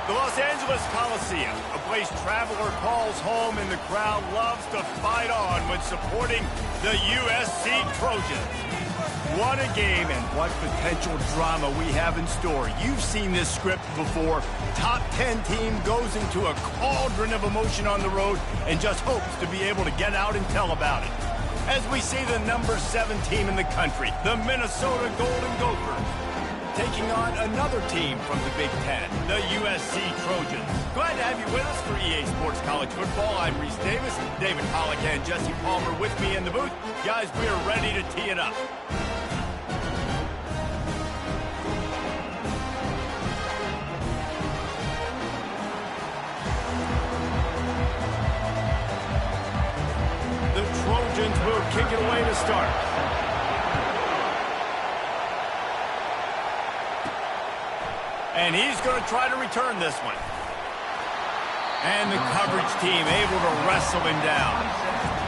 The Los Angeles Coliseum, a place traveler calls home and the crowd loves to fight on when supporting the USC Trojans. What a game and what potential drama we have in store. You've seen this script before. Top 10 team goes into a cauldron of emotion on the road and just hopes to be able to get out and tell about it. As we see the number 7 team in the country, the Minnesota Golden Gophers, taking on another team from the Big Ten, the USC Trojans. Glad to have you with us for EA Sports College Football. I'm Reese Davis, David Pollack and Jesse Palmer with me in the booth. Guys, we are ready to tee it up. The Trojans will kick it away to start. And he's going to try to return this one. And the coverage team able to wrestle him down.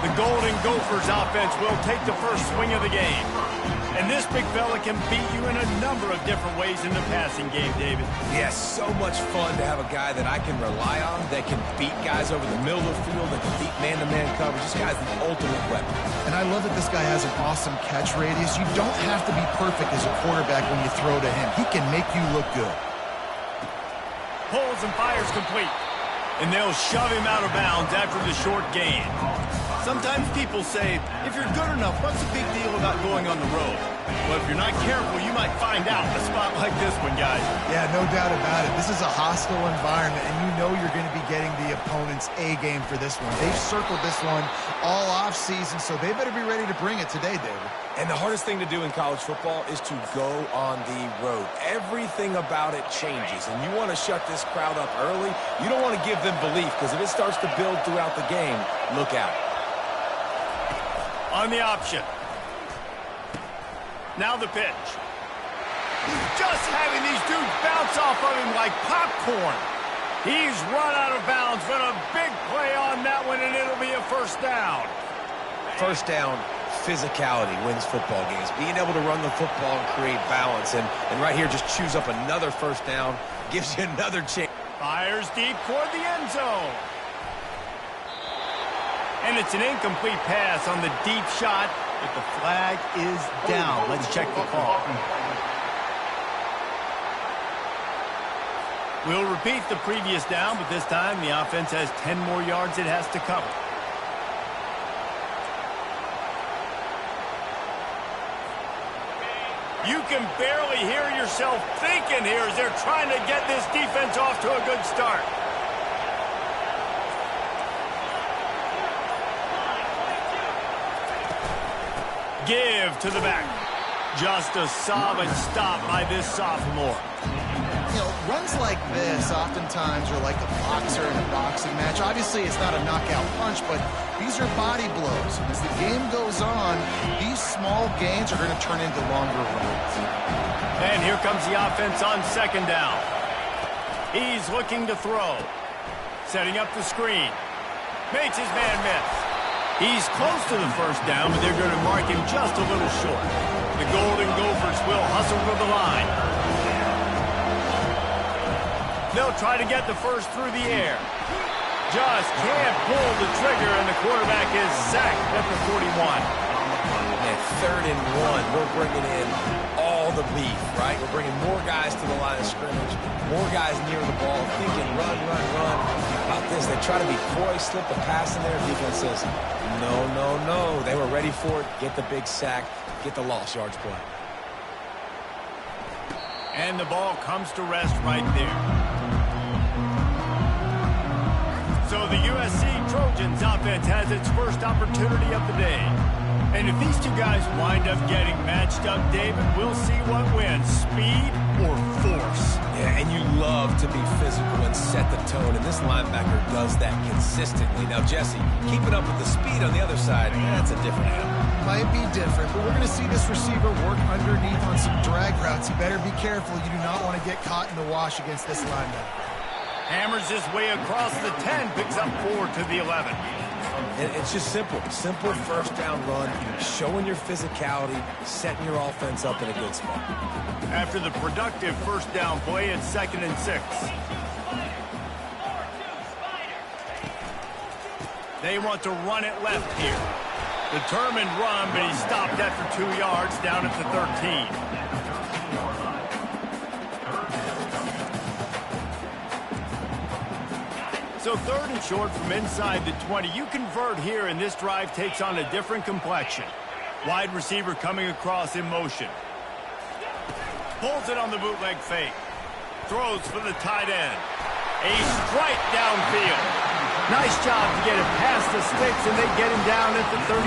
The Golden Gophers offense will take the first swing of the game. And this big fella can beat you in a number of different ways in the passing game, David. Yes, so much fun to have a guy that I can rely on, that can beat guys over the middle of the field, that can beat man-to-man coverage. This guy's the ultimate weapon. And I love that this guy has an awesome catch radius. You don't have to be perfect as a quarterback when you throw to him. He can make you look good. Pulls and fires complete. And they'll shove him out of bounds after the short gain. Sometimes people say, if you're good enough, what's the big deal about going on the road? Well, if you're not careful, you might find out in a spot like this one, guys. Yeah, no doubt about it. This is a hostile environment, and you know you're going to be getting the opponent's A game for this one. They've circled this one all off season, so they better be ready to bring it today, David. And the hardest thing to do in college football is to go on the road. Everything about it changes, and you want to shut this crowd up early. You don't want to give them belief, because if it starts to build throughout the game, look out. On the option. Now the pitch. He's just having these dudes bounce off of him like popcorn. He's run out of bounds, but a big play on that one, and it'll be a first down. First down, physicality wins football games. Being able to run the football and create balance, and right here just chews up another first down, gives you another chance. Fires deep toward the end zone. And it's an incomplete pass on the deep shot, but the flag is down. Let's check the call. We'll repeat the previous down, but this time the offense has 10 more yards it has to cover. You can barely hear yourself thinking here as they're trying to get this defense off to a good start. Give to the back. Just a solid stop by this sophomore. You know, runs like this oftentimes are like a boxer in a boxing match. Obviously, it's not a knockout punch, but these are body blows. And as the game goes on, these small gains are going to turn into longer runs. And here comes the offense on second down. He's looking to throw. Setting up the screen. Makes his man miss. He's close to the first down, but they're going to mark him just a little short. The Golden Gophers will hustle to the line. They'll try to get the first through the air. Just can't pull the trigger, and the quarterback is sacked at the 41. And 3rd and 1, we're bringing in all the beef, right? We're bringing more guys to the line of scrimmage, more guys near the ball, thinking run, run, run. How about this? They try to be coy, slip a pass in there. Defense says, no, no, no. They were ready for it. Get the big sack, get the lost yards play. And the ball comes to rest right there. So the USC Trojans offense has its first opportunity of the day. And if these two guys wind up getting matched up, David, we'll see what wins, speed or force. Yeah, and you love to be physical and set the tone, and this linebacker does that consistently. Now, Jesse, keeping up with the speed on the other side, that's a different animal. Might be different, but we're going to see this receiver work underneath on some drag routes. You better be careful. You do not want to get caught in the wash against this linebacker. Hammers his way across the 10, picks up 4 to the 11. It's just simple first down run, showing your physicality, setting your offense up in a good spot. After the productive first down play, it's 2nd and 6. They want to run it left here. Determined run, but he stopped after 2 yards down at the 13. So 3rd and short from inside the 20. You convert here, and this drive takes on a different complexion. Wide receiver coming across in motion. Pulls it on the bootleg fake. Throws for the tight end. A strike downfield. Nice job to get it past the sticks, and they get him down at the 35.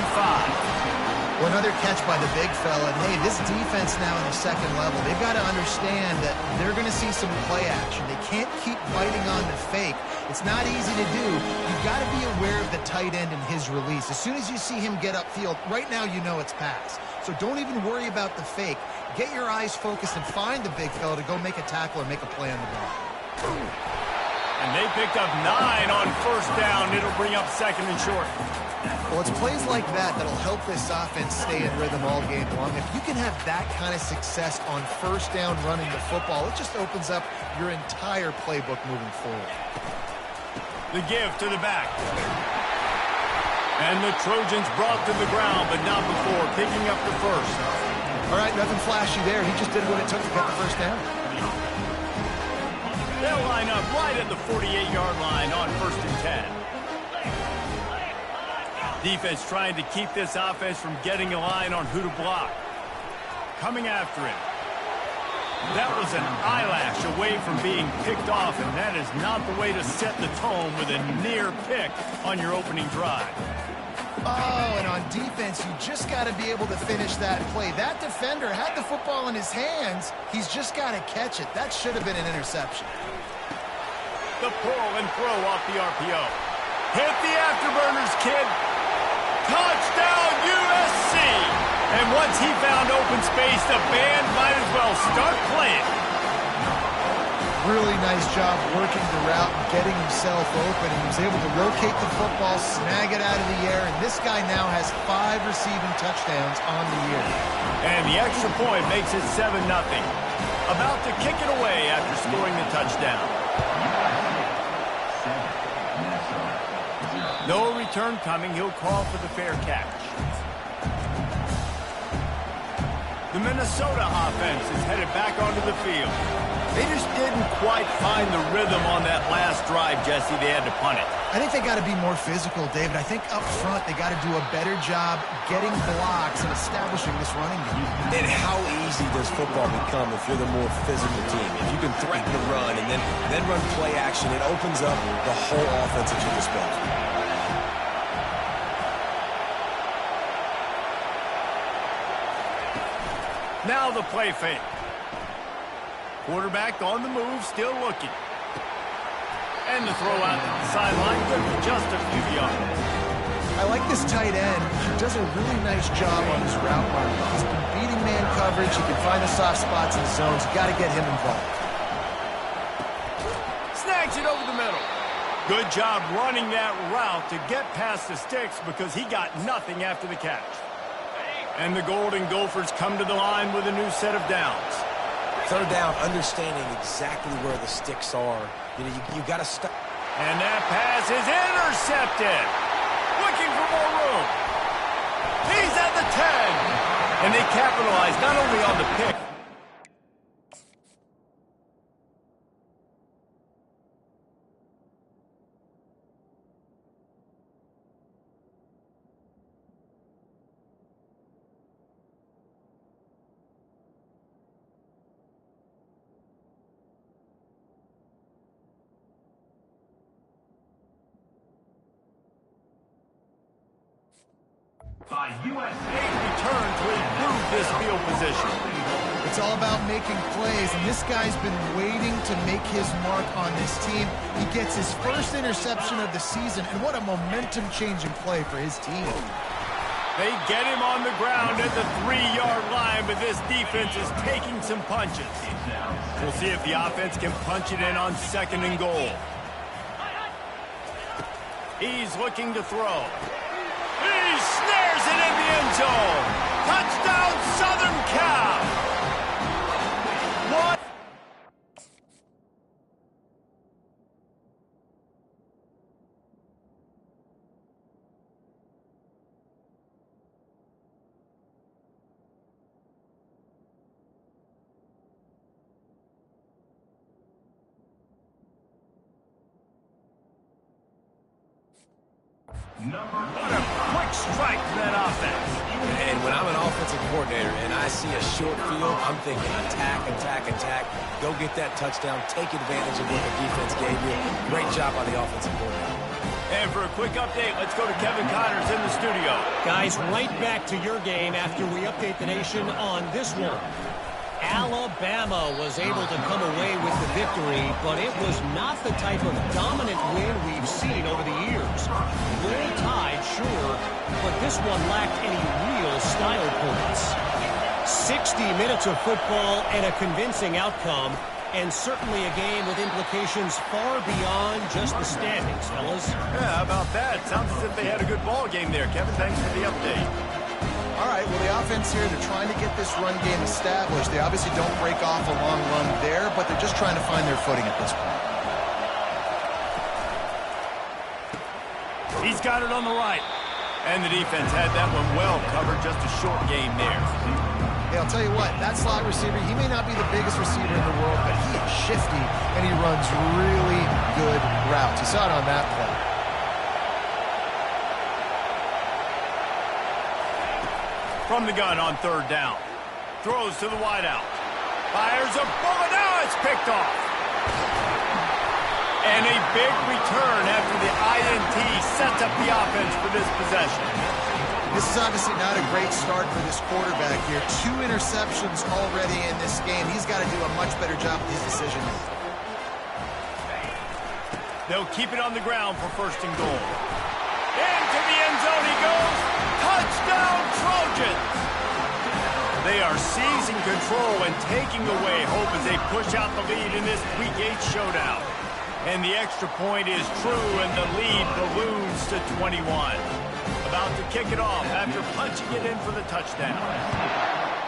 Well, another catch by the big fella. And, hey, this defense now in the second level, they've got to understand that they're going to see some play action. They can't keep biting on the fake. It's not easy to do. You've got to be aware of the tight end and his release. As soon as you see him get upfield, right now you know it's pass. So don't even worry about the fake. Get your eyes focused and find the big fella to go make a tackle or make a play on the ball. And they picked up 9 on 1st down. It'll bring up 2nd and short. Well, it's plays like that that'll help this offense stay in rhythm all game long. If you can have that kind of success on 1st down running the football, it just opens up your entire playbook moving forward. The give to the back. And the Trojans brought to the ground, but not before picking up the 1st. All right, nothing flashy there. He just did what it took to get the 1st down. They'll line up right at the 48-yard line on 1st and 10. Defense trying to keep this offense from getting a line on who to block. Coming after him. That was an eyelash away from being picked off, and that is not the way to set the tone with a near pick on your opening drive. Oh, and on defense, you just got to be able to finish that play. That defender had the football in his hands. He's just got to catch it. That should have been an interception. The pull and throw off the RPO. Hit the afterburners, kid. Touchdown, USC. And once he found open space, the band might as well start playing. Really nice job working the route and getting himself open. He was able to rotate the football, snag it out of the air, and this guy now has 5 receiving touchdowns on the year. And the extra point makes it 7-0. About to kick it away after scoring the touchdown. No return coming. He'll call for the fair catch. The Minnesota offense is headed back onto the field. They just didn't quite find the rhythm on that last drive, Jesse. They had to punt it. I think they got to be more physical, David. I think up front they got to do a better job getting blocks and establishing this running game. And how easy does football become if you're the more physical team? If you can threaten to run and then run play action, it opens up the whole offense at your disposal. Now the play fake. Quarterback on the move, still looking. And the throw out to the sideline, good for just a few yards. I like this tight end. He does a really nice job on his route running. He's been beating man coverage. He can find the soft spots in the zones. You got to get him involved. Snags it over the middle. Good job running that route to get past the sticks because he got nothing after the catch. And the Golden Gophers come to the line with a new set of downs. 3rd down, understanding exactly where the sticks are. You know, you got to stop. And that pass is intercepted. Looking for more room. He's at the 10. And they capitalize not only on the pick. By USC return to improve this field position. It's all about making plays, and this guy's been waiting to make his mark on this team. He gets his first interception of the season, and what a momentum-changing play for his team. They get him on the ground at the 3-yard line, but this defense is taking some punches. We'll see if the offense can punch it in on 2nd and goal. He's looking to throw. He snares it in the end zone. Touchdown, Southern Cal. What? What a quick strike to that offense. And when I'm an offensive coordinator and I see a short field, I'm thinking attack, attack, attack. Go get that touchdown. Take advantage of what the defense gave you. Great job by the offensive coordinator. And for a quick update, let's go to Kevin Connors in the studio. Guys, right back to your game after we update the nation on this one. Alabama was able to come away with the victory, but it was not the type of dominant win we've seen over the years. Roll Tide, sure, but this one lacked any real style points. 60 minutes of football and a convincing outcome, and certainly a game with implications far beyond just the standings, fellas. Yeah, how about that? Sounds as if they had a good ball game there. Kevin, thanks for the update. All right, well, the offense here, they're trying to get this run game established. They obviously don't break off a long run there, but they're just trying to find their footing at this point. He's got it on the right. And the defense had that one well covered. Just a short game there. Hey, I'll tell you what, that slot receiver, he may not be the biggest receiver in the world, but he is shifty, and he runs really good routes. You saw it on that play. From the gun on third down. Throws to the wideout. Fires a bullet. Now it's picked off. And a big return after the INT sets up the offense for this possession. This is obviously not a great start for this quarterback here. 2 interceptions already in this game. He's got to do a much better job with his decision making. They'll keep it on the ground for first and goal. Into the end zone he goes. Touchdown, Trojans! They are seizing control and taking away hope as they push out the lead in this Week 8 showdown. And the extra point is true, and the lead balloons to 21. About to kick it off after punching it in for the touchdown.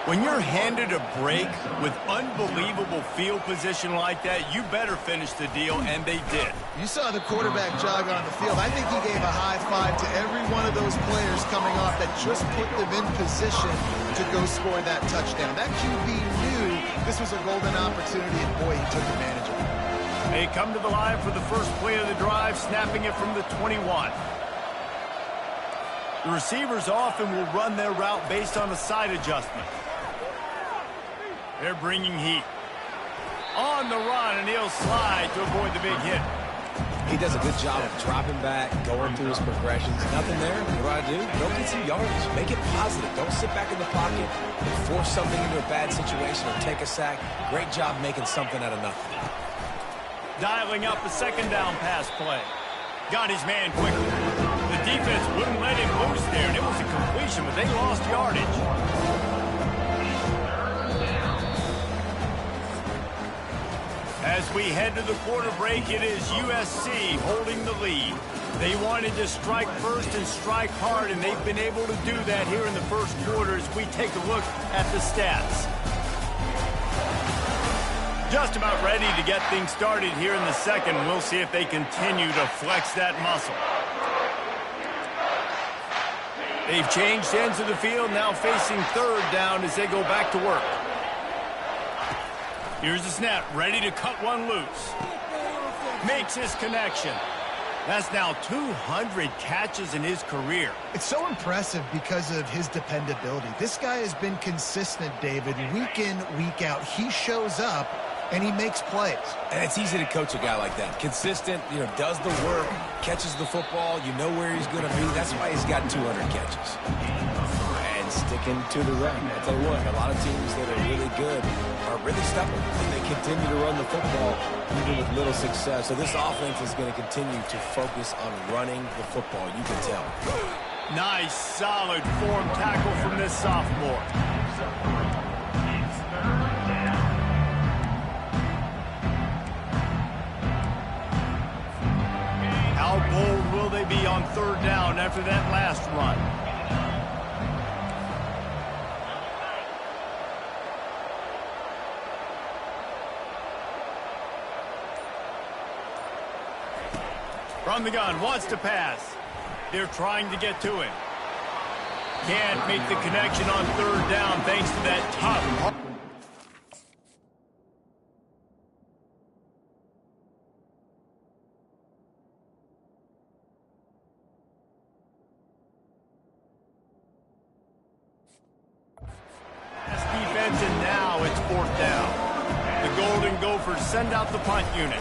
When you're handed a break with unbelievable field position like that, you better finish the deal, and they did. You saw the quarterback jog on the field. I think he gave a high five to every one of those players coming off that just put them in position to go score that touchdown. That QB knew this was a golden opportunity, and boy, he took advantage of it. They come to the line for the first play of the drive, snapping it from the 21. The receivers often will run their route based on a side adjustment. They're bringing heat. On the run, and he'll slide to avoid the big hit. He does a good job of dropping back, going through his progressions. Nothing there. What do? Go get some yardage. Make it positive. Don't sit back in the pocket and force something into a bad situation or take a sack. Great job making something out of nothing. Dialing up the second down pass play. Got his man quickly. The defense wouldn't let him loose there, and it was a completion, but they lost yardage. As we head to the quarter break, it is USC holding the lead. They wanted to strike first and strike hard, and they've been able to do that here in the first quarter as we take a look at the stats. Just about ready to get things started here in the second. We'll see if they continue to flex that muscle. They've changed ends of the field, now facing third down as they go back to work. Here's the snap, ready to cut one loose. Makes his connection. That's now 200 catches in his career. It's so impressive because of his dependability. This guy has been consistent, David, week in, week out. He shows up, and he makes plays. And it's easy to coach a guy like that. Consistent, does the work, catches the football, you know where he's going to be. That's why he's got 200 catches. And sticking to the run. I'll tell you what, a lot of teams that are really good are really stubborn, and they continue to run the football even with little success. So this offense is going to continue to focus on running the football. You can tell. Nice, solid form tackle from this sophomore. How bold will they be on third down after that last run? From the gun, wants to pass. They're trying to get to him. Can't make the connection on third down thanks to that tough. Gophers send out the punt unit.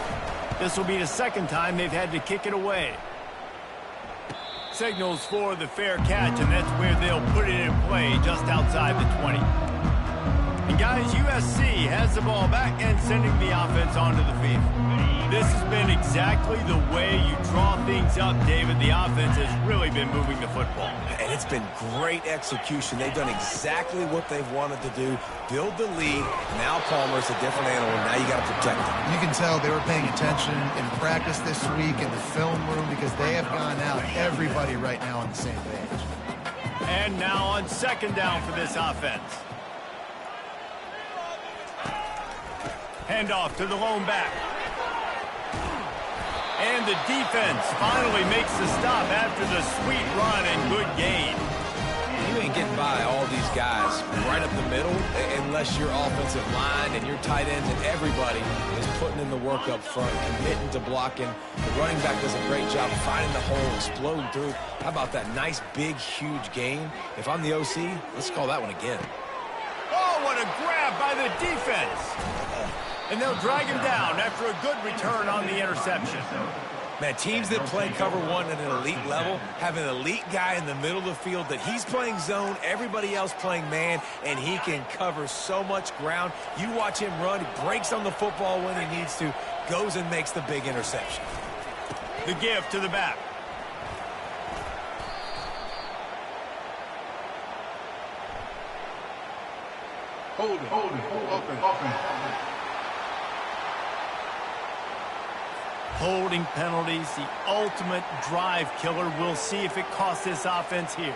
This will be the second time they've had to kick it away. Signals for the fair catch, and that's where they'll put it in play just outside the 20. And guys, USC has the ball back and sending the offense onto the field. This has been exactly the way you draw things up, David. The offense has really been moving the football. And it's been great execution. They've done exactly what they've wanted to do. Build the lead. Now Palmer's a different animal. Now you got to protect him. You can tell they were paying attention in practice this week in the film room because they have gone out, everybody right now on the same page. And now on second down for this offense. Handoff to the lone back. And the defense finally makes the stop after the sweet run and good gain. You ain't getting by all these guys right up the middle unless your offensive line and your tight ends and everybody is putting in the work up front, committing to blocking. The running back does a great job finding the hole, exploding through. How about that nice, big, huge gain? If I'm the OC, let's call that one again. Oh, what a grab by the defense. And they'll drag him down after a good return on the interception. Man, teams that play cover one at an elite level have an elite guy in the middle of the field that he's playing zone, everybody else playing man, and he can cover so much ground. You watch him run, he breaks on the football when he needs to, goes and makes the big interception. The give to the back. Hold it, open. Holding penalties, the ultimate drive killer. We'll see if it costs this offense here.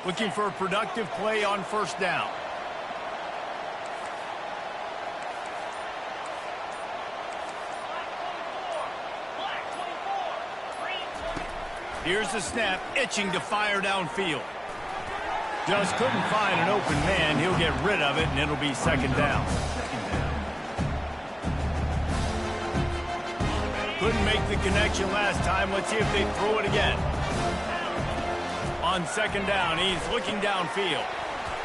Looking for a productive play on first down. Here's the snap, itching to fire downfield. Just couldn't find an open man. He'll get rid of it, and it'll be second down. Couldn't make the connection last time. Let's see if they throw it again. On second down, he's looking downfield.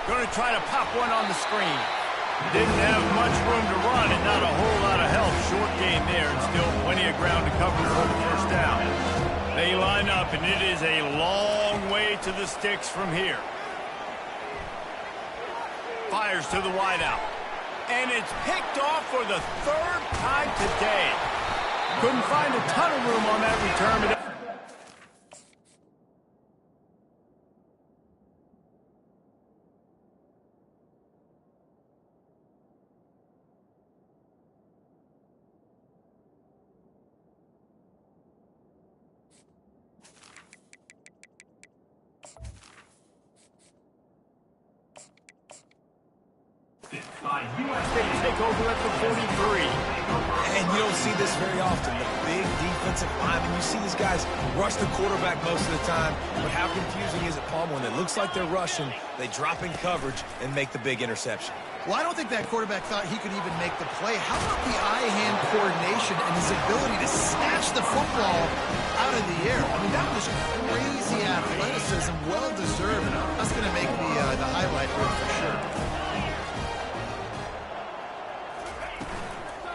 Going to try to pop one on the screen. Didn't have much room to run and not a whole lot of help. Short gain there and still plenty of ground to cover for the first down. They line up, and it is a long way to the sticks from here. Fires to the wideout. And it's picked off for the third time today. Couldn't find a ton of room on that return. But they take over at the 43. And you don't see this very often. The big defensive linemen, you see these guys rush the quarterback most of the time, but how confusing is it, Palmer, when it looks like they're rushing, they drop in coverage and make the big interception? Well, I don't think that quarterback thought he could even make the play. How about the eye-hand coordination and his ability to snatch the football out of the air? I mean, that was crazy athleticism, well-deserved. That's going to make the highlight reel for sure.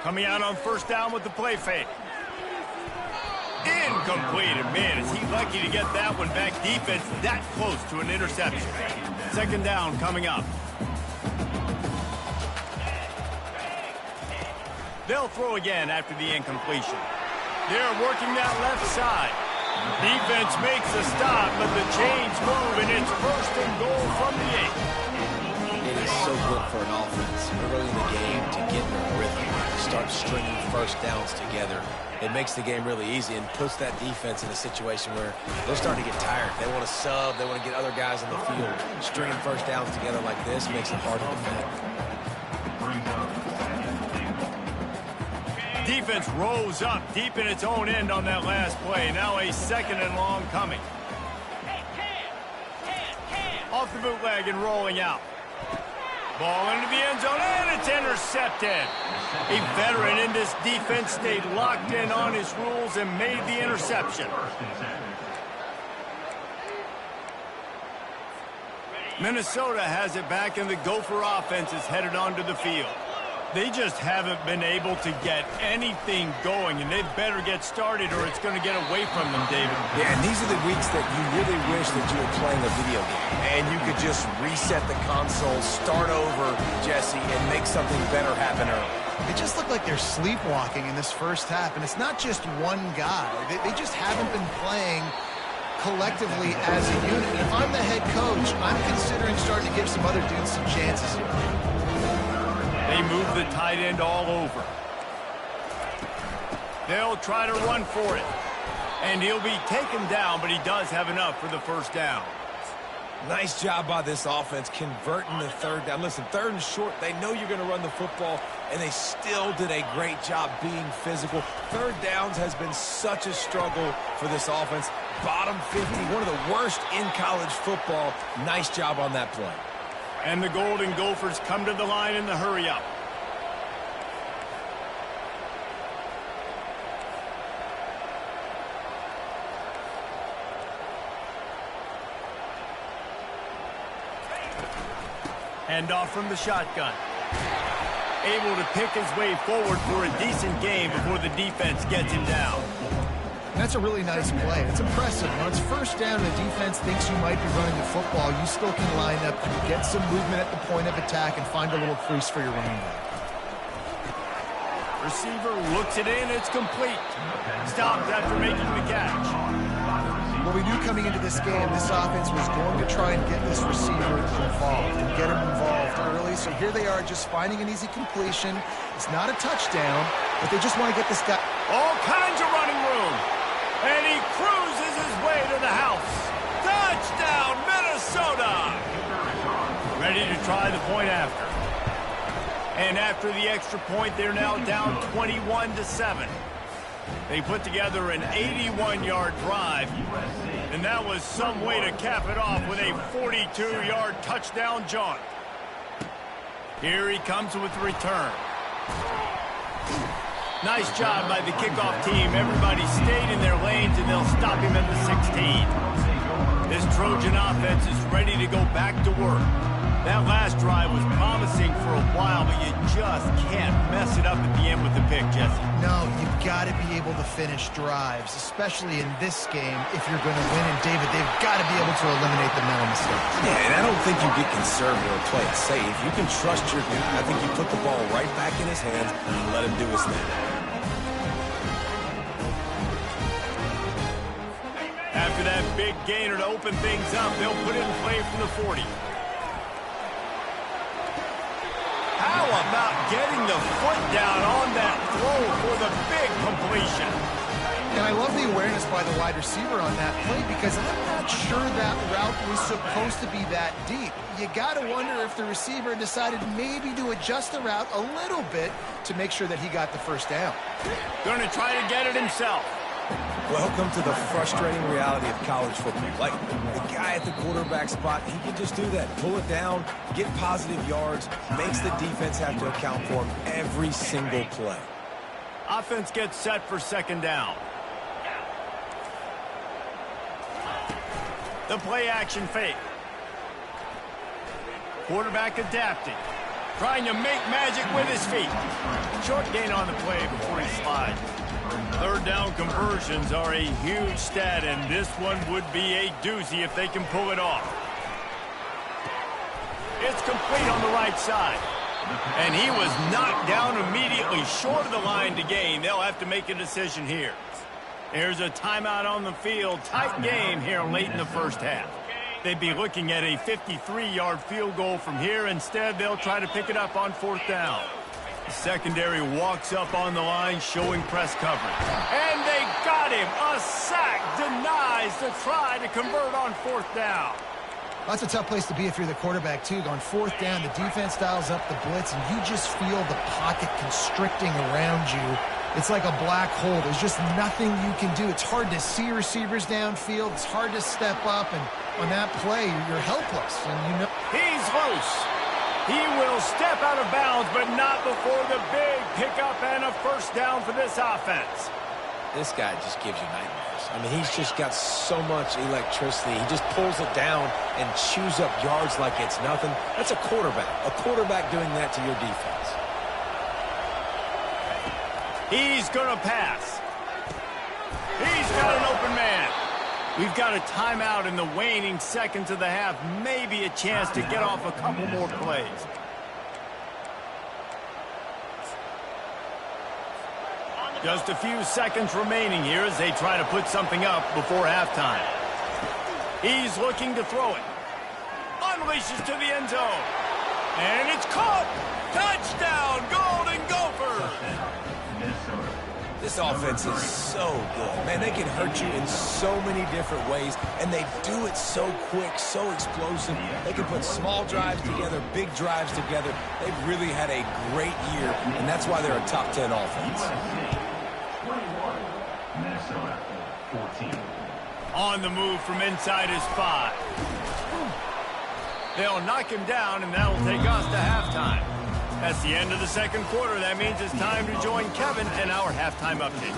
Coming out on first down with the play fake. Incomplete. And man, is he lucky to get that one back. Defense that close to an interception. Second down coming up. They'll throw again after the incompletion. They're working that left side. Defense makes a stop, but the chains move, and it's first and goal from the 8. It is so good for an offense early in the game to get in a rhythm, start stringing first downs together. It makes the game really easy and puts that defense in a situation where they're starting to get tired. They want to sub. They want to get other guys on the field. Stringing first downs together like this makes it hard to defend. Defense rose up deep in its own end on that last play. Now a second and long coming. Off the bootleg and rolling out. Ball into the end zone, and it's intercepted. A veteran in this defense stayed locked in on his rules and made the interception. Minnesota has it back, and the Gopher offense is headed onto the field. They just haven't been able to get anything going, and they better get started or it's going to get away from them, David. Yeah, and these are the weeks that you really wish that you were playing a video game and you could just reset the console, start over, Jesse, and make something better happen early. It just looked like they're sleepwalking in this first half, and it's not just one guy. They just haven't been playing collectively as a unit. And if I'm the head coach, I'm considering starting to give some other dudes some chances here. They move the tight end all over. They'll try to run for it. And he'll be taken down, but he does have enough for the first down. Nice job by this offense converting the third down. Listen, third and short, they know you're going to run the football, and they still did a great job being physical. Third downs has been such a struggle for this offense. Bottom 50, one of the worst in college football. Nice job on that play. And the Golden Gophers come to the line in the hurry-up. Hand off from the shotgun. Able to pick his way forward for a decent game before the defense gets him down. That's a really nice play. It's impressive. When it's first down and the defense thinks you might be running the football, you still can line up, get some movement at the point of attack, and find a little crease for your running back. Receiver looks it in. It's complete. Stopped after making the catch. Well, we knew coming into this game, this offense was going to try and get this receiver involved and get him involved early. So here they are just finding an easy completion. It's not a touchdown, but they just want to get this guy. All kinds of running room. And he cruises his way to the house. Touchdown, Minnesota! Ready to try the point after. And after the extra point, they're now down 21-7. They put together an 81-yard drive, and that was some way to cap it off with a 42-yard touchdown jaunt. Here he comes with the return. Nice job by the kickoff team. Everybody stayed in their lanes, and they'll stop him at the 16. This Trojan offense is ready to go back to work. That last drive was promising for a while, but you just can't mess it up at the end with the pick, Jesse. No, you've got to be able to finish drives, especially in this game if you're going to win. And, David, they've got to be able to eliminate the mental mistakes. Yeah, and I don't think you get conservative or play it safe. You can trust your dude. I think you put the ball right back in his hands and let him do his thing. After that big gainer to open things up, they'll put it in play from the 40. How about getting the foot down on that throw for the big completion? And I love the awareness by the wide receiver on that play because I'm not sure that route was supposed to be that deep. You got to wonder if the receiver decided maybe to adjust the route a little bit to make sure that he got the first down. Going to try to get it himself. Welcome to the frustrating reality of college football. Like, the guy at the quarterback spot, he can just do that. Pull it down, get positive yards, makes the defense have to account for him every single play. Offense gets set for second down. The play action fake. Quarterback adapting. Trying to make magic with his feet. Short gain on the play before he slides. Third down conversions are a huge stat, and this one would be a doozy if they can pull it off. It's complete on the right side. And he was knocked down immediately short of the line to gain. They'll have to make a decision here. There's a timeout on the field. Tight game here late in the first half. They'd be looking at a 53-yard field goal from here. Instead, they'll try to pick it up on fourth down. The secondary walks up on the line, showing press coverage. And they got him. A sack denies the try to convert on fourth down. That's a tough place to be if you're the quarterback, too. On fourth down, the defense dials up the blitz, and you just feel the pocket constricting around you. It's like a black hole. There's just nothing you can do. It's hard to see receivers downfield. It's hard to step up, and on that play, you're helpless. And you know he's loose. He will step out of bounds, but not before the big pickup and a first down for this offense. This guy just gives you nightmares. I mean, he's just got so much electricity. He just pulls it down and chews up yards like it's nothing. That's a quarterback. A quarterback doing that to your defense. He's going to pass. He's got an open man. We've got a timeout in the waning seconds of the half. Maybe a chance to get off a couple more plays. Just a few seconds remaining here as they try to put something up before halftime. He's looking to throw it. Unleashes to the end zone. And it's caught. Touchdown, Golden Gophers. This offense is so good. Man, they can hurt you in so many different ways, and they do it so quick, so explosive. They can put small drives together, big drives together. They've really had a great year, and that's why they're a top 10 offense. On the move from inside his 5. They'll knock him down, and that'll take us to halftime. That's the end of the second quarter. That means it's time to join Kevin and our halftime update.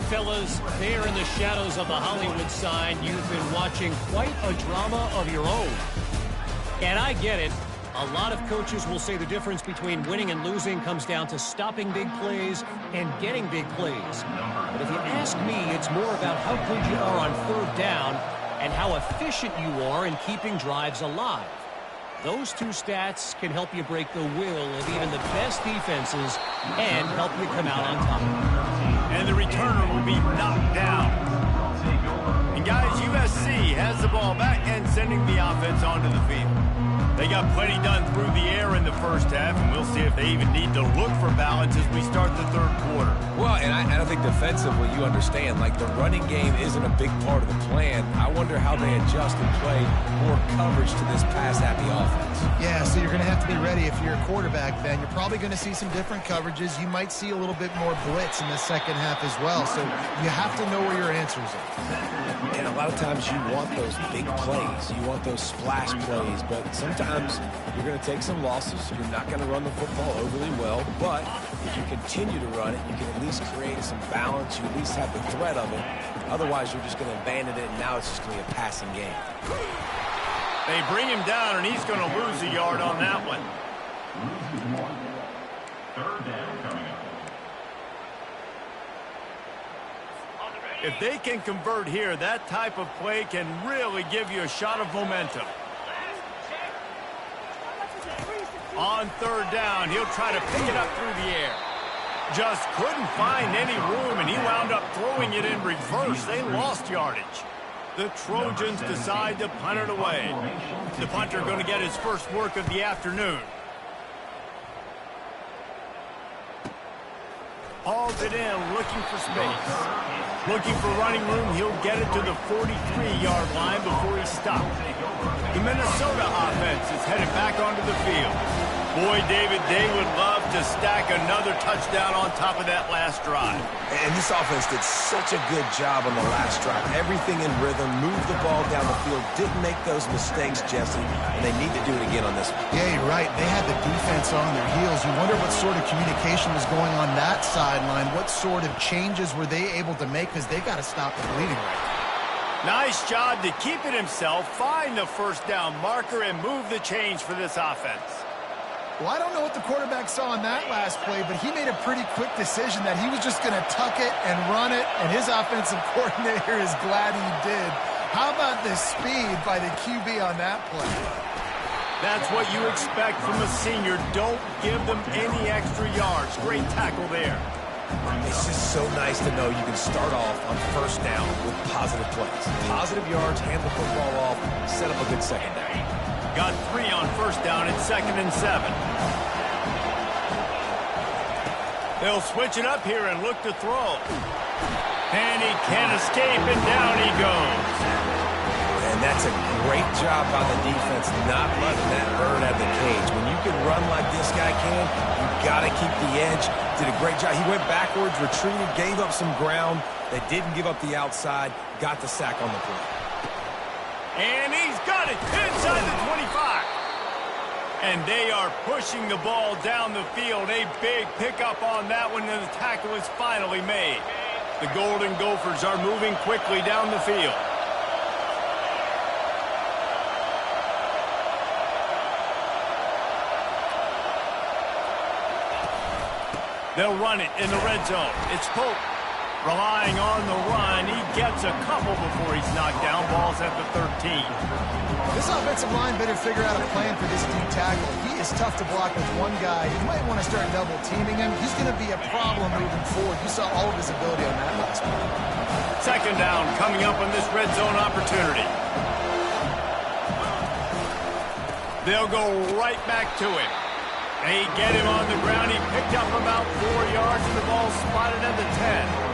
Fellas, there in the shadows of the Hollywood sign, you've been watching quite a drama of your own. And I get it. A lot of coaches will say the difference between winning and losing comes down to stopping big plays and getting big plays. But if you ask me, it's more about how good you are on third down and how efficient you are in keeping drives alive. Those two stats can help you break the will of even the best defenses and help you come out on top. And the returner will be knocked down. And guys, USC has the ball back and sending the offense onto the field. They got plenty done through the air in the first half, and we'll see if they even need to look for balance as we start the third quarter. Well, and I think defensively, you understand, like the running game isn't a big part of the plan. I wonder how they adjust and play more coverage to this pass-happy offense. Yeah, so you're going to have to be ready if you're a quarterback, Ben. You're probably going to see some different coverages. You might see a little bit more blitz in the second half as well, so you have to know where your answers are. And a lot of times you want those big plays. You want those splash plays, but sometimes you're going to take some losses. You're not going to run the football overly well, but if you continue to run it, you can at least create some balance. You at least have the threat of it. Otherwise, you're just going to abandon it, and now it's just going to be a passing game. They bring him down, and he's going to lose a yard on that one. Third down coming up. If they can convert here, that type of play can really give you a shot of momentum. On third down, he'll try to pick it up through the air. Just couldn't find any room, and he wound up throwing it in reverse. They lost yardage. The Trojans decide to punt it away. The punter going to get his first work of the afternoon. Hauls it in, looking for space. Looking for running room, he'll get it to the 43-yard line before he stops. The Minnesota offense is headed back onto the field. Boy, David, they would love to stack another touchdown on top of that last drive. And this offense did such a good job on the last drive. Everything in rhythm, moved the ball down the field, didn't make those mistakes, Jesse, and they need to do it again on this one. Yeah, you're right. They had the defense on their heels. You wonder what sort of communication was going on that sideline. What sort of changes were they able to make, because they got to stop the bleeding right now. Nice job to keep it himself, find the first down marker, and move the chains for this offense. Well, I don't know what the quarterback saw on that last play, but he made a pretty quick decision that he was just going to tuck it and run it, and his offensive coordinator is glad he did. How about the speed by the QB on that play? That's what you expect from a senior. Don't give them any extra yards. Great tackle there. It's just so nice to know you can start off on first down with positive plays. Positive yards, hand the football off, set up a good second down. Got 3 on first down at 2nd and 7. They'll switch it up here and look to throw. And he can't escape, and down he goes. And that's a great job by the defense, not letting that bird out of the cage. When you can run like this guy can, you got to keep the edge. Did a great job. He went backwards, retreated, gave up some ground. They didn't give up the outside, got the sack on the play. And he's got it inside the 25. And they are pushing the ball down the field. A big pickup on that one, and the tackle is finally made. The Golden Gophers are moving quickly down the field. They'll run it in the red zone. It's Pope relying on the run. He gets a couple before he's knocked down. Ball's at the 13. This offensive line better figure out a plan for this deep tackle. He is tough to block with one guy. You might want to start double teaming him. He's going to be a problem moving forward. You saw all of his ability on that last one. Second down coming up on this red zone opportunity. They'll go right back to him. They get him on the ground. He picked up about 4 yards, and the ball spotted at the 10.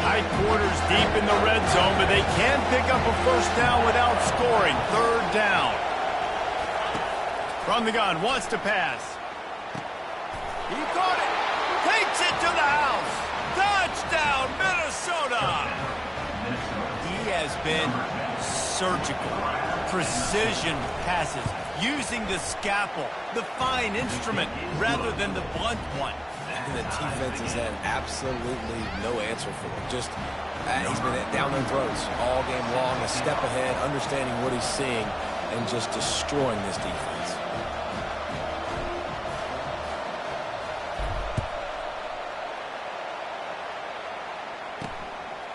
High quarters deep in the red zone, but they can pick up a first down without scoring. Third down. From the gun, wants to pass. He caught it. Takes it to the house. Touchdown, Minnesota. He has been surgical, precision passes, using the scalpel, the fine instrument, rather than the blunt one. And the defense has had absolutely no answer for him. Just, he's been down their throats all game long, a step ahead, understanding what he's seeing, and just destroying this defense.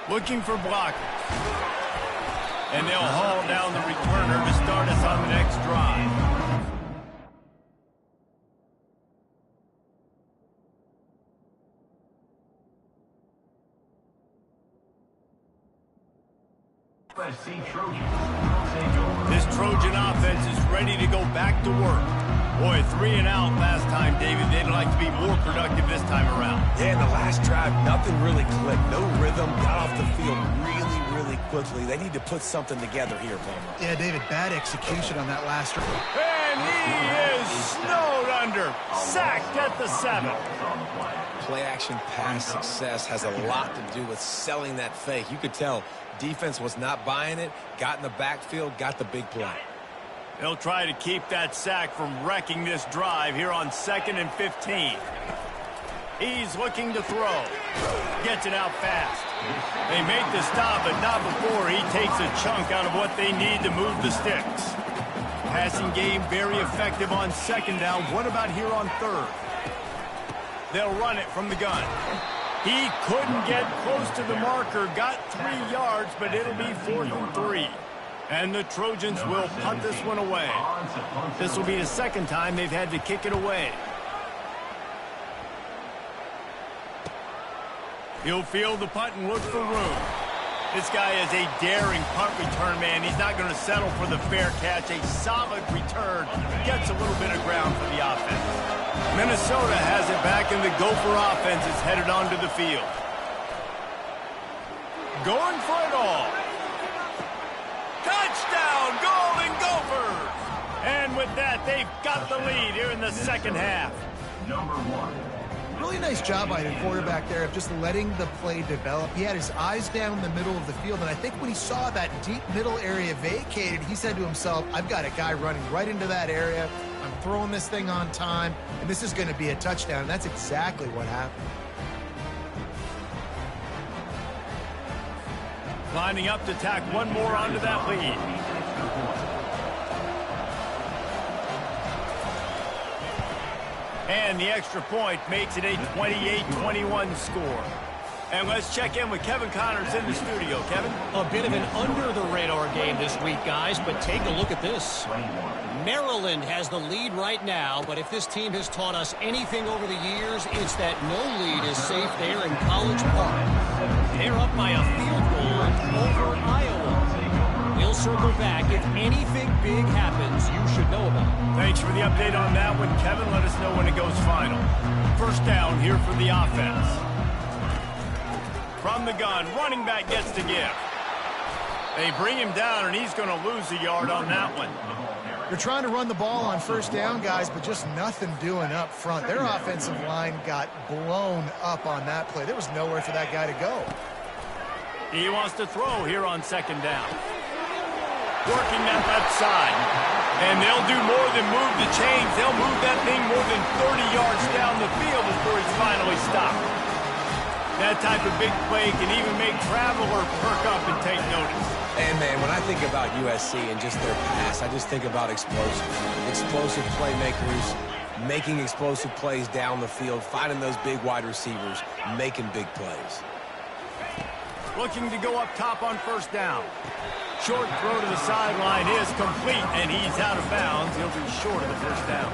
Looking for blockers. And they'll haul down the returner to start us on the next drive. This Trojan offense is ready to go back to work. Boy, 3 and out last time, David. They'd like to be more productive this time around. Yeah, in the last drive, nothing really clicked. No rhythm, got off the field really quickly. They need to put something together here, Palmer. Yeah, David, bad execution on that last drive. And he is snowed under. Sacked at the 7. Play-action pass success has a lot to do with selling that fake. You could tell defense was not buying it, got in the backfield, got the big play. They'll try to keep that sack from wrecking this drive here on 2nd and 15. He's looking to throw. Gets it out fast. They make the stop, but not before he takes a chunk out of what they need to move the sticks. Passing game very effective on 2nd down. What about here on 3rd? They'll run it from the gun. He couldn't get close to the marker. Got 3 yards, but it'll be 4th and 3. And the Trojans will punt this one away. This will be the 2nd time they've had to kick it away. He'll field the punt and look for room. This guy is a daring punt return man. He's not going to settle for the fair catch. A solid return. Gets a little bit of ground for the offense. Minnesota has it back, and the Gopher offense is headed onto the field. Going for it all. Touchdown, Golden Gophers! And with that, they've got the lead here in the 2nd half. Number 1. Really nice job by the quarterback there of just letting the play develop. He had his eyes down the middle of the field, and I think when he saw that deep middle area vacated, he said to himself, I've got a guy running right into that area. I'm throwing this thing on time, and this is going to be a touchdown. And that's exactly what happened. Lining up to tack one more onto that lead. And the extra point makes it a 28-21 score. And let's check in with Kevin Connors in the studio. Kevin? A bit of an under-the-radar game this week, guys, but take a look at this. Maryland has the lead right now, but if this team has taught us anything over the years, it's that no lead is safe there in College Park. They're up by a field goal over Iowa. We'll circle back. If anything big happens, you should know about it. Thanks for the update on that one, Kevin. Let us know when it goes final. First down here for the offense. From the gun, running back gets to give. They bring him down, and he's going to lose a yard on that one. They're trying to run the ball on first down, guys, but just nothing doing up front. Their offensive line got blown up on that play. There was nowhere for that guy to go. He wants to throw here on 2nd down. working that left side. And they'll do more than move the chains. They'll move that thing more than 30 yards down the field before he's finally stopped. That type of big play can even make Traveler perk up and take notice. And, man, when I think about USC and just their pass, I just think about explosive. Explosive playmakers, making explosive plays down the field, finding those big wide receivers, making big plays. Looking to go up top on first down. Short throw to the sideline is complete, and he's out of bounds. He'll be short of the first down.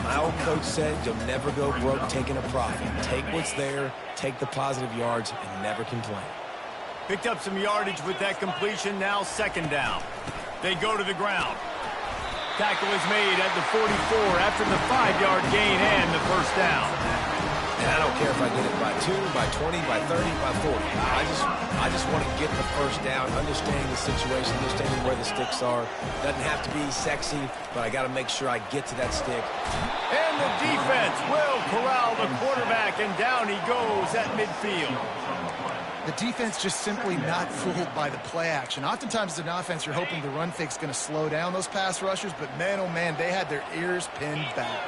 My old coach said you'll never go broke taking a profit. Take what's there, take the positive yards, and never complain. Picked up some yardage with that completion. Now second down. They go to the ground. Tackle is made at the 44 after the 5-yard gain and the first down. And I don't care if I get it by 2, by 20, by 30, by 40. I just want to get the first down, understanding the situation, understanding where the sticks are. Doesn't have to be sexy, but I got to make sure I get to that stick. And the defense will corral the quarterback, and down he goes at midfield. The defense just simply not fooled by the play action. Oftentimes as an offense, you're hoping the run fake's going to slow down those pass rushers, but man, oh man, they had their ears pinned back.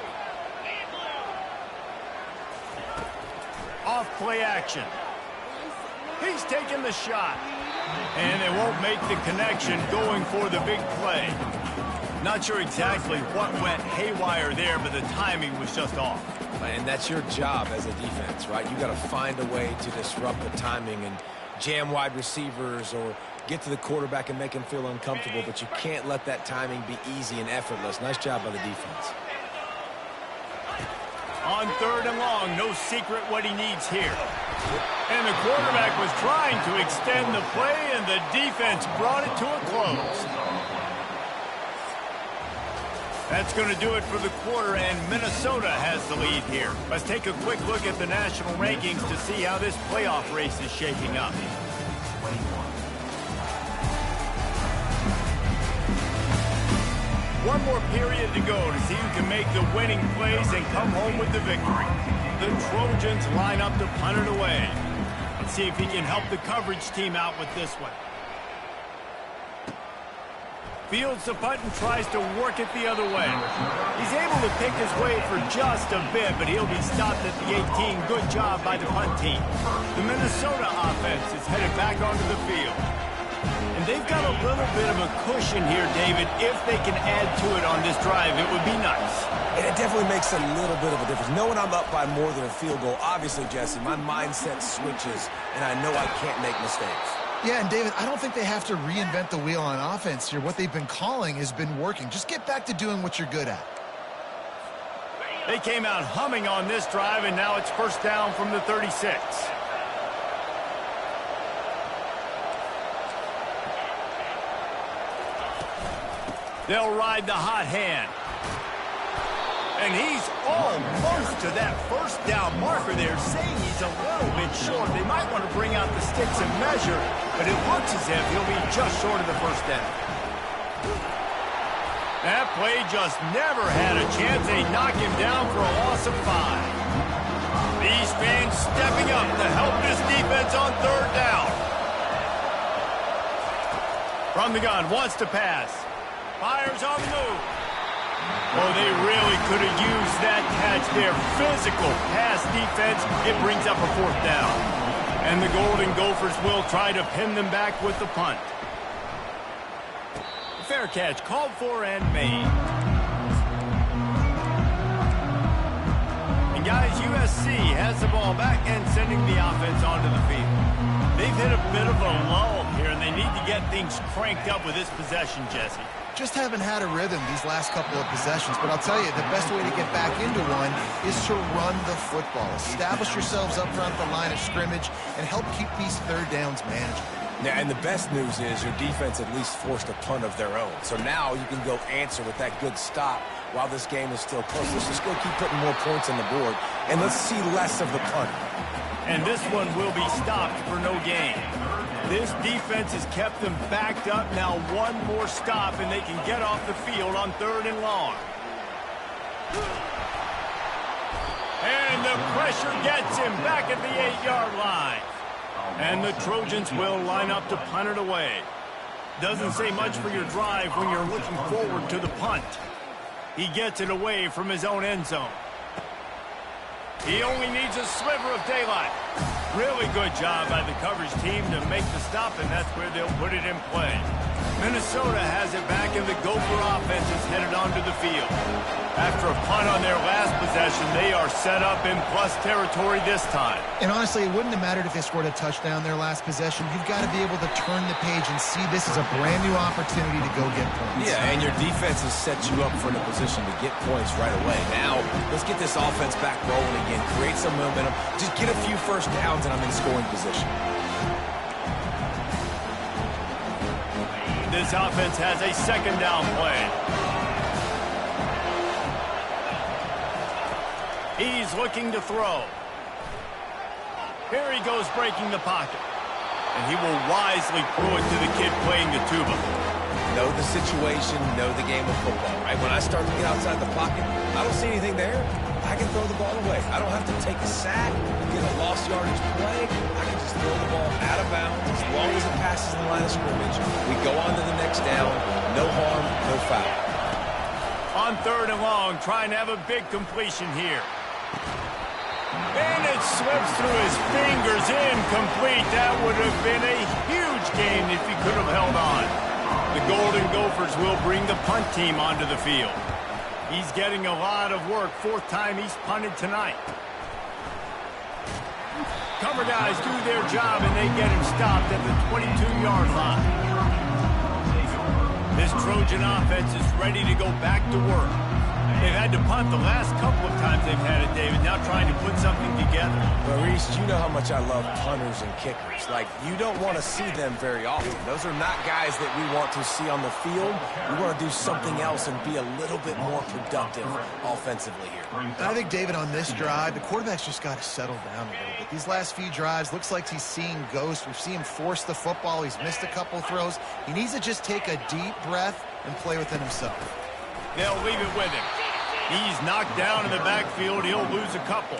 Off play action. He's taking the shot. And they won't make the connection going for the big play. Not sure exactly what went haywire there, but the timing was just off. And that's your job as a defense, right? You got to find a way to disrupt the timing and jam wide receivers or get to the quarterback and make him feel uncomfortable, but you can't let that timing be easy and effortless. Nice job by the defense. On third and long, no secret what he needs here. And the quarterback was trying to extend the play, and the defense brought it to a close. That's going to do it for the quarter, and Minnesota has the lead here. Let's take a quick look at the national rankings to see how this playoff race is shaping up. One more period to go to see who can make the winning plays and come home with the victory. The Trojans line up to punt it away. Let's see if he can help the coverage team out with this one. Fields the punt and tries to work it the other way. He's able to pick his way for just a bit, but he'll be stopped at the 18. Good job by the punt team. The Minnesota offense is headed back onto the field. And they've got a little bit of a cushion here, David. If they can add to it on this drive, it would be nice. And it definitely makes a little bit of a difference. Knowing I'm up by more than a field goal, obviously, Jesse, my mindset switches, and I know I can't make mistakes. Yeah, and David, I don't think they have to reinvent the wheel on offense here. What they've been calling has been working. Just get back to doing what you're good at. They came out humming on this drive, and now it's first down from the 36. They'll ride the hot hand. And he's almost to that first down marker there, saying he's a little bit short. They might want to bring out the sticks and measure, but it looks as if he'll be just short of the first down. That play just never had a chance. They knock him down for a loss of 5. These fans stepping up to help this defense on third down. From the gun, wants to pass. Fires on the move. Oh, they really could have used that catch there. Physical pass defense. It brings up a fourth down. And the Golden Gophers will try to pin them back with the punt. Fair catch called for and made. And guys, USC has the ball back and sending the offense onto the field. They've hit a bit of a lull here, and they need to get things cranked up with this possession, Jesse. Just haven't had a rhythm these last couple of possessions, but I'll tell you, the best way to get back into one is to run the football. Establish yourselves up front the line of scrimmage and help keep these third downs manageable. Yeah, and the best news is your defense at least forced a punt of their own. So now you can go answer with that good stop while this game is still close. Let's just go keep putting more points on the board, and let's see less of the punt. And this one will be stopped for no gain. This defense has kept them backed up. Now one more stop, and they can get off the field on third and long. And the pressure gets him back at the 8-yard line. And the Trojans will line up to punt it away. Doesn't say much for your drive when you're looking forward to the punt. He gets it away from his own end zone. He only needs a sliver of daylight. Really good job by the coverage team to make the stop, and that's where they'll put it in play. Minnesota has it back, and the Gopher offense is headed onto the field. After a punt on their last possession, they are set up in plus territory this time. And honestly, it wouldn't have mattered if they scored a touchdown their last possession. You've got to be able to turn the page and see this as a brand new opportunity to go get points. Yeah, and your defense has set you up for a position to get points right away. Now, let's get this offense back rolling again, create some momentum, just get a few first downs, and I'm in scoring position. This offense has a second down play. He's looking to throw. Here he goes breaking the pocket. And he will wisely throw it to the kid playing the tuba. Know the situation, know the game of football, right? When I start to get outside the pocket, I don't see anything there. I can throw the ball away. I don't have to take a sack, get a lost yardage play. I can just throw the ball out of bounds as long as it passes the line of scrimmage. We go on to the next down. No harm, no foul. On 3rd and long, trying to have a big completion here. And it slips through his fingers, incomplete. That would have been a huge game if he could have held on. The Golden Gophers will bring the punt team onto the field. He's getting a lot of work. 4th time he's punted tonight. Cover guys do their job, and they get him stopped at the 22-yard line. This Trojan offense is ready to go back to work. They've had to punt the last couple of times they've had it, David, now trying to put something together. Well, Reese, you know how much I love punters and kickers. Like, you don't want to see them very often. Those are not guys that we want to see on the field. We want to do something else and be a little bit more productive offensively here. I think, David, on this drive, the quarterback's just got to settle down a little bit. These last few drives, looks like he's seeing ghosts. We've seen him force the football. He's missed a couple throws. He needs to just take a deep breath and play within himself. They'll leave it with him. He's knocked down in the backfield. He'll lose a couple.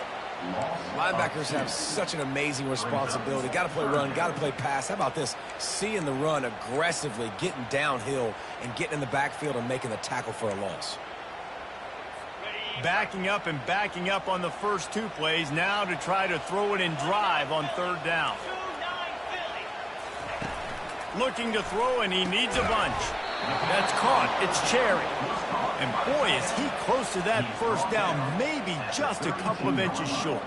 Linebackers have such an amazing responsibility. Got to play run, got to play pass. How about this? Seeing the run aggressively, getting downhill, and getting in the backfield and making the tackle for a loss. Backing up and backing up on the first 2 plays, now to try to throw it and drive on 3rd down. Looking to throw, and he needs a bunch. That's caught. It's Cherry. And boy, is he close to that first down, maybe just a couple of inches short.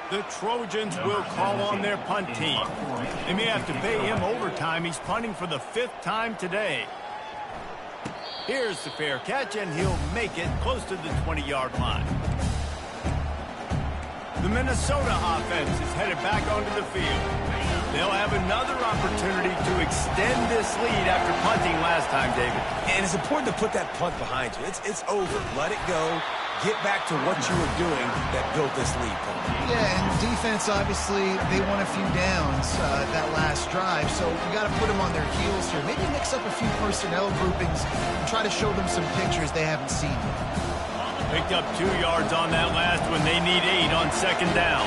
The Trojans will call on their punt team. They may have to pay him overtime. He's punting for the 5th time today. Here's the fair catch, and he'll make it close to the 20-yard line. The Minnesota offense is headed back onto the field. They'll have another opportunity to extend this lead after punting last time, David. And it's important to put that punt behind you. It's over. Let it go. Get back to what you were doing that built this lead. Yeah, and defense, obviously, they won a few downs that last drive, so you got to put them on their heels here. Maybe mix up a few personnel groupings and try to show them some pictures they haven't seen yet. Picked up 2 yards on that last one. They need 8 on 2nd down.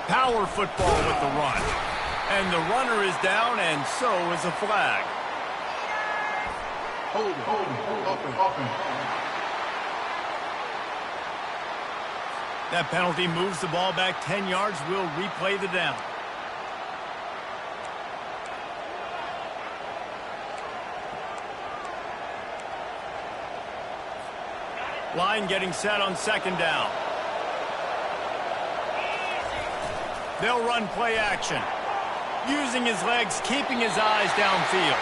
Power football with the run. And the runner is down, and so is a flag. Hold it. That penalty moves the ball back 10 yards. We'll replay the down. Line getting set on 2nd down. They'll run play action. Using his legs, keeping his eyes downfield.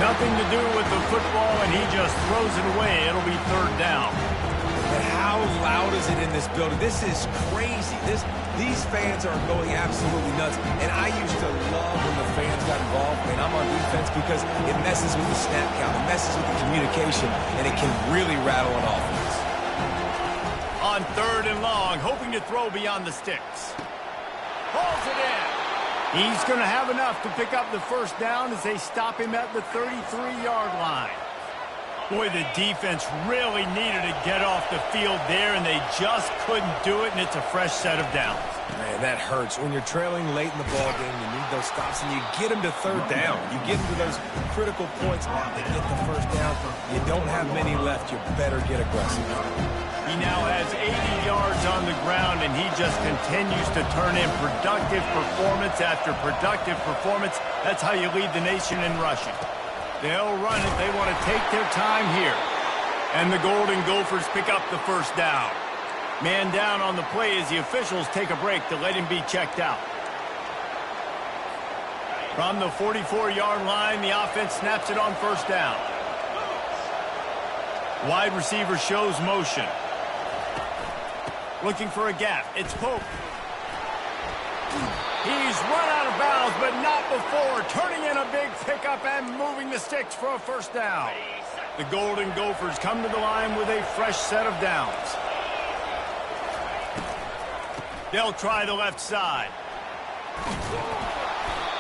Nothing to do with the football, and he just throws it away. It'll be 3rd down. And how loud is it in this building? This is crazy. These fans are going absolutely nuts. And I used to love when the fans got involved, and I'm on defense because it messes with the snap count. It messes with the communication, and it can really rattle an offense. On 3rd and long, hoping to throw beyond the sticks. Hauls it in. He's going to have enough to pick up the first down as they stop him at the 33-yard line. Boy, the defense really needed to get off the field there, and they just couldn't do it, and it's a fresh set of downs. Man, that hurts. When you're trailing late in the ball game, you need those stops, and you get them to third down. You get them to those critical points now to get the first down. You don't have many left. You better get aggressive. He now has 80 yards on the ground, and he just continues to turn in productive performance after productive performance. That's how you lead the nation in rushing. They'll run it. They want to take their time here. And the Golden Gophers pick up the first down. Man down on the play as the officials take a break to let him be checked out. From the 44-yard line, the offense snaps it on first down. Wide receiver shows motion. Looking for a gap. It's Pope. He's run out of bounds, but not before. Turning in a big pickup and moving the sticks for a first down. The Golden Gophers come to the line with a fresh set of downs. They'll try the left side.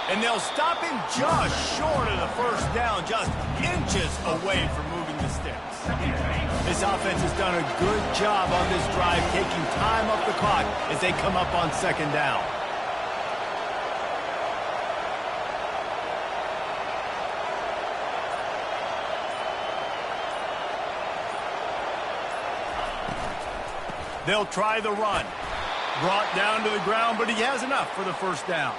And they'll stop him just short of the first down, just inches away from moving the sticks. This offense has done a good job on this drive, taking time off the clock as they come up on second down. They'll try the run. Brought down to the ground, but he has enough for the first down.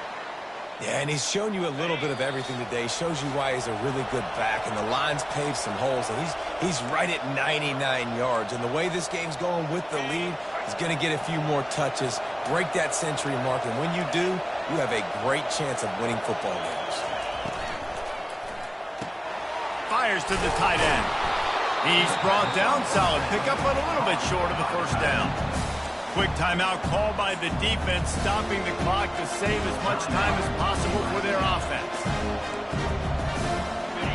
Yeah, and he's shown you a little bit of everything today. Shows you why he's a really good back, and the line's paved some holes, and he's right at 99 yards. And the way this game's going with the lead, he's going to get a few more touches, break that century mark, and when you do, you have a great chance of winning football games. Fires to the tight end. He's brought down solid. Pick up but a little bit short of the first down. Quick timeout called by the defense, stopping the clock to save as much time as possible for their offense.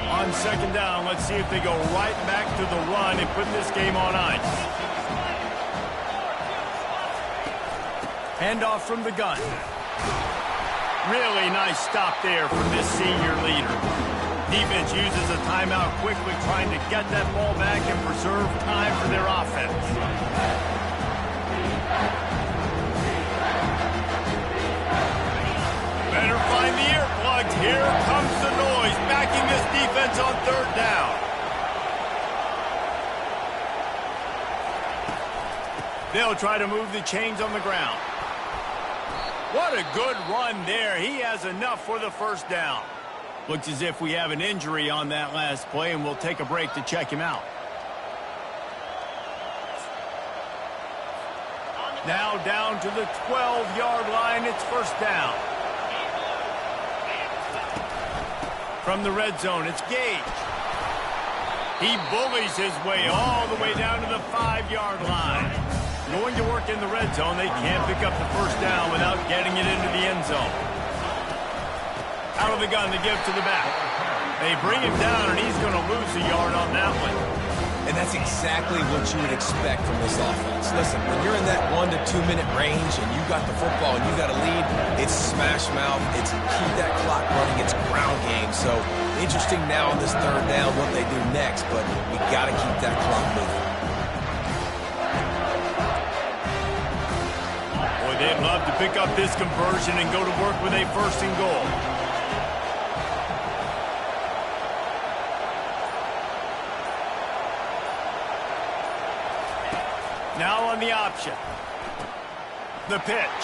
On second down, let's see if they go right back to the run and put this game on ice. Handoff from the gun. Really nice stop there from this senior leader. Defense uses a timeout quickly, trying to get that ball back and preserve time for their offense. Better find the earplugs. Here comes the noise, backing this defense on third down. They'll try to move the chains on the ground. What a good run there. He has enough for the first down. Looks as if we have an injury on that last play, and we'll take a break to check him out. Now down to the 12-yard line. It's first down. From the red zone, it's Gage. He bullies his way all the way down to the 5-yard line. Going to work in the red zone. They can't pick up the first down without getting it into the end zone. Out of the gun to give to the back. They bring him down, and he's going to lose a yard on that one. And that's exactly what you would expect from this offense. Listen, when you're in that 1 to 2 minute range and you got the football and you got a lead, it's smash mouth, it's keep that clock running, it's ground game. So interesting now on this third down what they do next, but we got to keep that clock moving. Boy, they'd love to pick up this conversion and go to work with a first and goal. Now on the option. The pitch.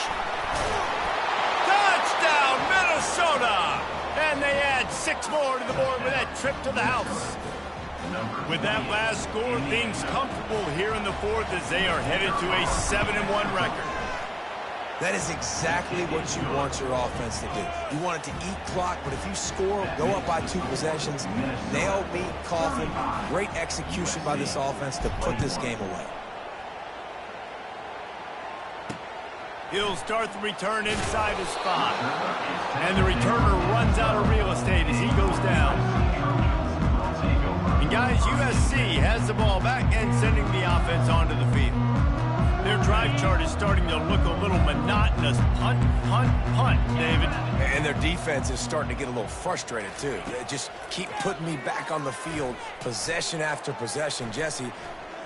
Touchdown, Minnesota! And they add 6 more to the board with that trip to the house. With that last score, things comfortable here in the fourth as they are headed to a 7-1 record. That is exactly what you want your offense to do. You want it to eat clock, but if you score, go up by 2 possessions, nail, beat, coffin, great execution by this offense to put this game away. He'll start the return inside his spot. And the returner runs out of real estate as he goes down. And guys, USC has the ball back and sending the offense onto the field. They're trying drive chart is starting to look a little monotonous. Punt, punt, punt, David. And their defense is starting to get a little frustrated, too. They just keep putting me back on the field, possession after possession. Jesse,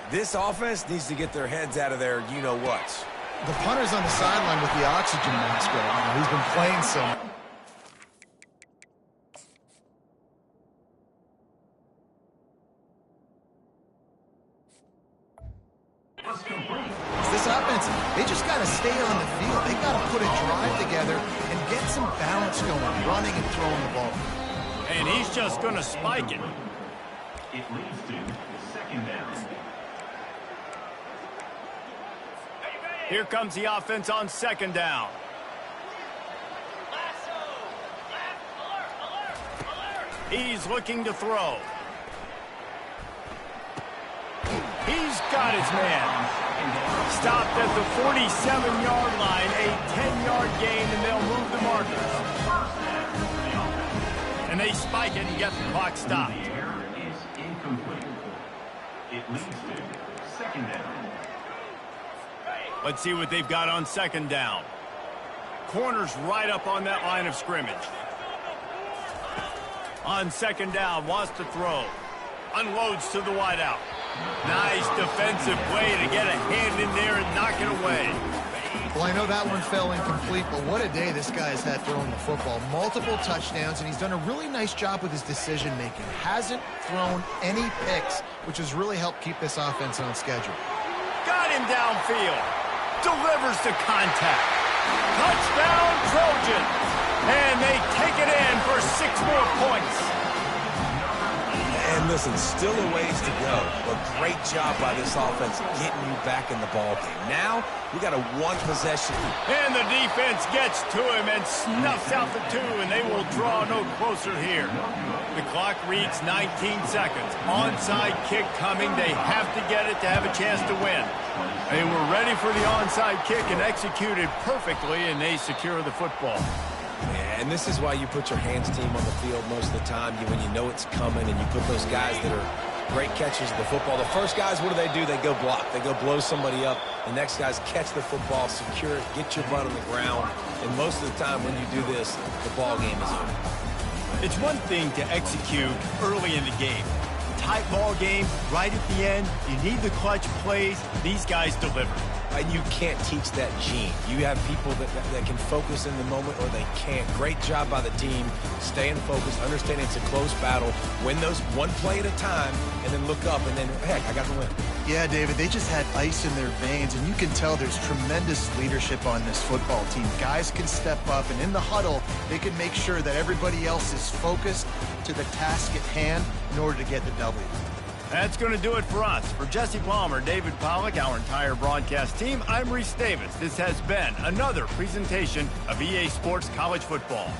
this offense needs to get their heads out of their you-know-whats. The punter's on the sideline with the oxygen mask right now. He's been playing so much. This offense, they just got to stay on the field. They got to put a drive together and get some balance going, running and throwing the ball. And he's just going to spike it. It leads to second down. Here comes the offense on second down. He's looking to throw. He's got his man. Stopped at the 47-yard line, a 10-yard gain, and they'll move the markers. And they spike it and get the clock stopped. The error is incomplete. It leads to second down. Let's see what they've got on second down. Corner's right up on that line of scrimmage. On second down, wants to throw. Unloads to the wideout. Nice defensive play to get a hand in there and knock it away. Well, I know that one fell incomplete, but what a day this guy's had throwing the football. Multiple touchdowns, and he's done a really nice job with his decision-making. Hasn't thrown any picks, which has really helped keep this offense on schedule. Got him downfield. Delivers to contact. Touchdown, Trojans. And they take it in for 6 more points. And listen, still a ways to go, but great job by this offense getting you back in the ballgame. Now, we got a one-possession. And the defense gets to him and snuffs out the 2, and they will draw no closer here. The clock reads 19 seconds. Onside kick coming. They have to get it to have a chance to win. They were ready for the onside kick and executed perfectly, and they secure the football. Yeah, and this is why you put your hands team on the field most of the time when you know it's coming, and you put those guys that are great catchers of the football. The first guys, what do? They go block. They go blow somebody up. The next guys catch the football, secure it, get your butt on the ground. And most of the time when you do this, the ball game is over. It's one thing to execute early in the game. Tight ball game, right at the end, you need the clutch plays. These guys deliver. And you can't teach that gene. You have people that can focus in the moment or they can't. Great job by the team, staying focused, understanding it's a close battle, win those one play at a time, and then look up and then, heck, I got the win. Yeah, David, they just had ice in their veins, and you can tell there's tremendous leadership on this football team. Guys can step up, and in the huddle, they can make sure that everybody else is focused to the task at hand in order to get the W. That's going to do it for us. For Jesse Palmer, David Pollack, our entire broadcast team, I'm Reese Davis. This has been another presentation of EA Sports College Football.